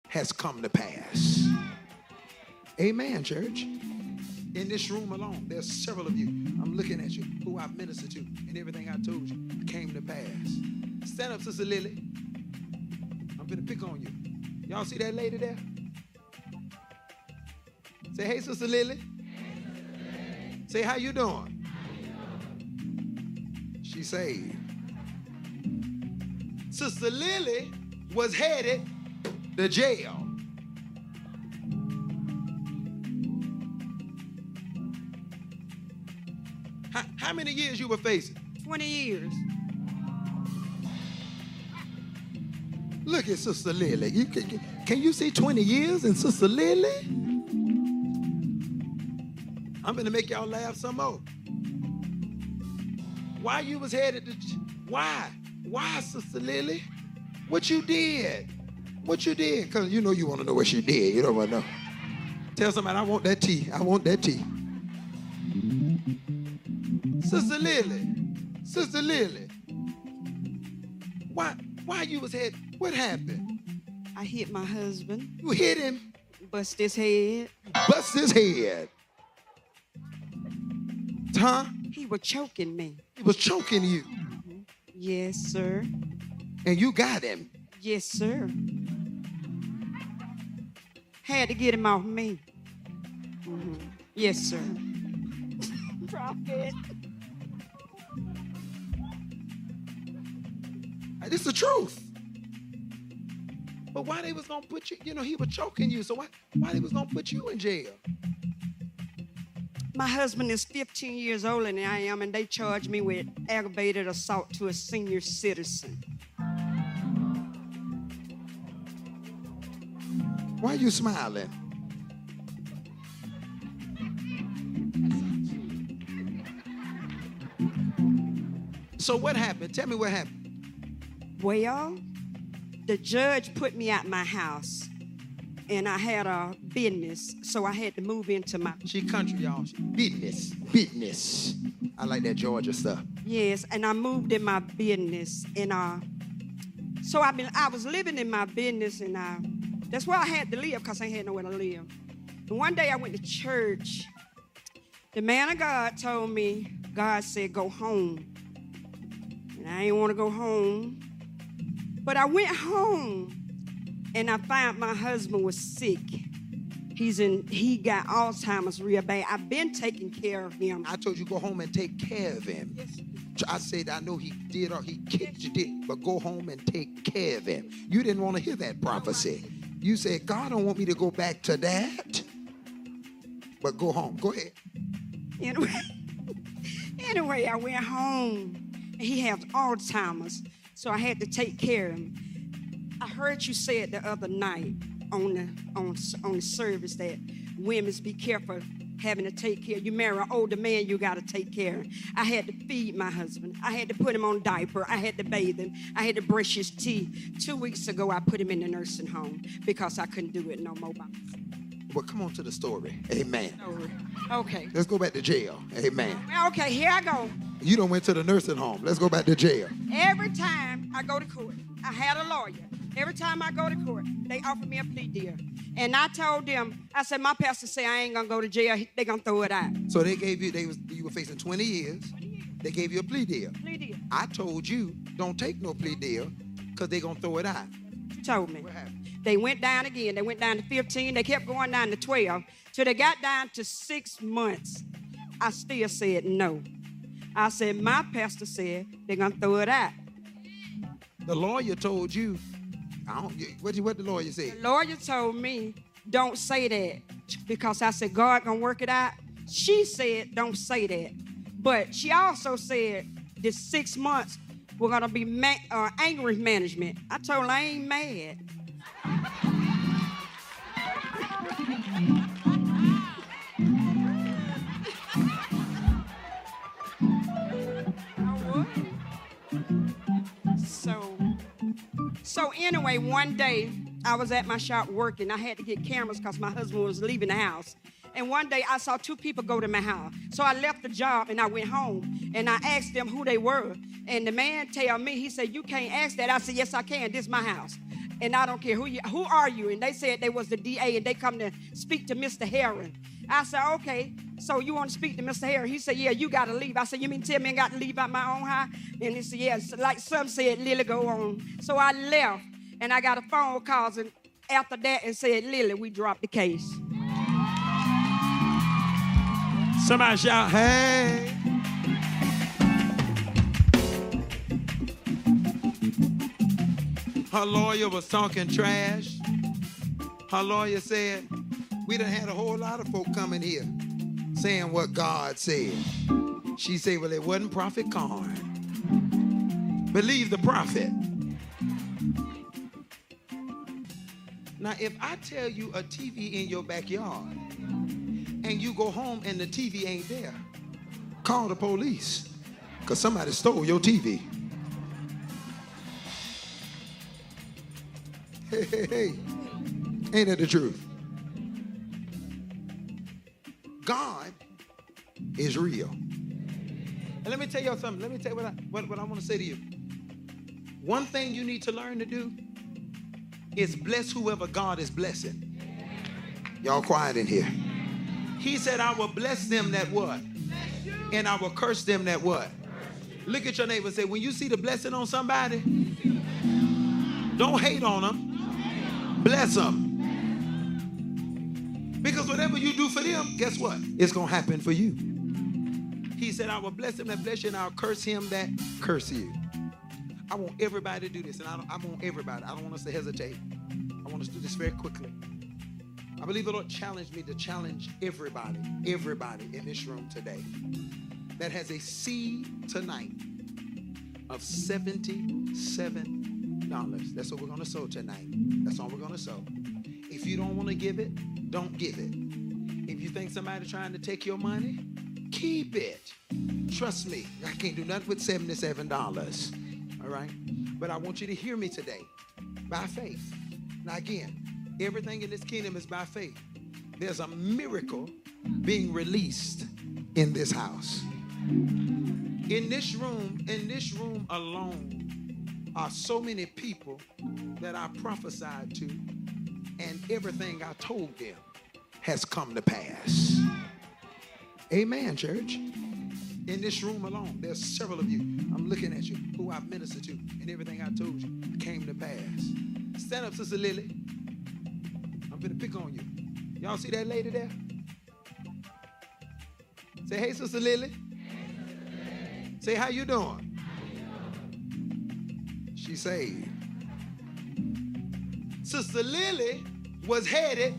has come to pass. Amen, church. In this room alone, there's several of you, I'm looking at you, who I've ministered to, and everything I told you came to pass. Stand up, Sister Lilly. I'm going to pick on you. Y'all see that lady there? Say, hey, Sister Lilly. Say, how you doing? She saved. Sister Lilly was headed to jail. How many years you were facing? 20 years. Look at Sister Lilly. Can you see 20 years in Sister Lilly? I'm going to make y'all laugh some more. Why you was headed to... Why? Why, Sister Lilly? What you did? What you did? Because you know you want to know what she did. You don't want to know. Tell somebody, I want that tea. I want that tea. Sister Lilly, why you was head? What happened? I hit my husband. You hit him? Bust his head. Bust his head. Huh? He was choking me. He was choking you. Mm-hmm. Yes, sir. And you got him? Yes, sir. Had to get him off me. Mm-hmm. Yes, sir. Prophet. This is the truth. But why they was gonna put you, he was choking you, so why they was gonna put you in jail? My husband is 15 years older than I am, and they charged me with aggravated assault to a senior citizen. Why are you smiling? So what happened? Tell me what happened. Well, the judge put me out my house, and I had a business, so I had to move into my... She country, y'all. Business. I like that Georgia stuff. Yes, and I moved in my business, and so I was living in my business, and that's where I had to live, because I had nowhere to live. And one day I went to church. The man of God told me, God said, go home. And I didn't want to go home. But I went home, and I found my husband was sick. He got Alzheimer's real bad. I've been taking care of him. I told you go home and take care of him. Yes. I said I know he did or he kicked you did, but go home and take care of him. You didn't want to hear that prophecy. You said, God don't want me to go back to that, but go home. Go ahead. Anyway, I went home, and he has Alzheimer's. So I had to take care of him. I heard you say it the other night on the service that women be careful having to take care. You marry an older man, you got to take care of him. I had to feed my husband. I had to put him on diaper. I had to bathe him. I had to brush his teeth. 2 weeks ago, I put him in the nursing home because I couldn't do it no more by myself. Well, come on to the story. Amen. Okay. Let's go back to jail. Amen. Okay, here I go. You done went to the nursing home. Let's go back to jail. Every time I go to court, I had a lawyer. Every time I go to court, they offer me a plea deal. And I told them, I said, my pastor say I ain't gonna go to jail. They gonna throw it out. So they gave you, you were facing 20 years. They gave you a plea deal. Plea deal. I told you, don't take no plea deal because they gonna throw it out. Told me. What happened? They went down again. They went down to 15. They kept going down to 12. Till they got down to 6 months. I still said no. I said, my pastor said they're going to throw it out. The lawyer told you, what the lawyer said? The lawyer told me, don't say that. Because I said, God going to work it out. She said, don't say that. But she also said, this 6 months, we're going to be angry management. I told her I ain't mad. So anyway, one day I was at my shop working. I had to get cameras because my husband was leaving the house. And one day I saw 2 people go to my house. So I left the job and I went home and I asked them who they were. And the man told me, he said, you can't ask that. I said, yes, I can. This is my house. and I don't care who are you? And they said they was the DA, and they come to speak to Mr. Herron. I said, okay, so you want to speak to Mr. Herron? He said, yeah, you got to leave. I said, you mean tell me I got to leave out my own house? And he said, yeah, like some said, Lily, go on. So I left, and I got a phone call after that and said, Lily, we dropped the case. Somebody shout, hey. Her lawyer was talking trash. Her lawyer said, we done had a whole lot of folk coming here saying what God said. She said, well, it wasn't Prophet Carn. Believe the prophet. Now, if I tell you a TV in your backyard and you go home and the TV ain't there, call the police because somebody stole your TV. Hey. Ain't that the truth? God is real. And let me tell you something. Let me tell you what I want to say to you. One thing you need to learn to do is bless whoever God is blessing. Y'all quiet in here. He said, I will bless them that what? And I will curse them that what? Look at your neighbor and say, when you see the blessing on somebody, don't hate on them. Bless them. Because whatever you do for them, guess what? It's going to happen for you. He said, I will bless him that bless you, and I'll curse him that curse you. I want everybody to do this, and I want everybody. I don't want us to hesitate. I want us to do this very quickly. I believe the Lord challenged me to challenge everybody in this room today that has a seed tonight of $77. That's what we're going to sow tonight. That's all we're going to sow. If you don't want to give it, don't give it. If you think somebody's trying to take your money, keep it. Trust me, I can't do nothing with $77. All right? But I want you to hear me today. By faith. Now again, everything in this kingdom is by faith. There's a miracle being released in this house. In this room alone are so many people that I prophesied to, and everything I told them has come to pass. Amen, church. In this room alone, there's several of you, I'm looking at you, who I've ministered to, and everything I told you came to pass. Stand up, Sister Lilly. I'm going to pick on you. Y'all see that lady there? Say, hey, Sister Lilly. Say, how you doing? She saved. Sister Lilly was headed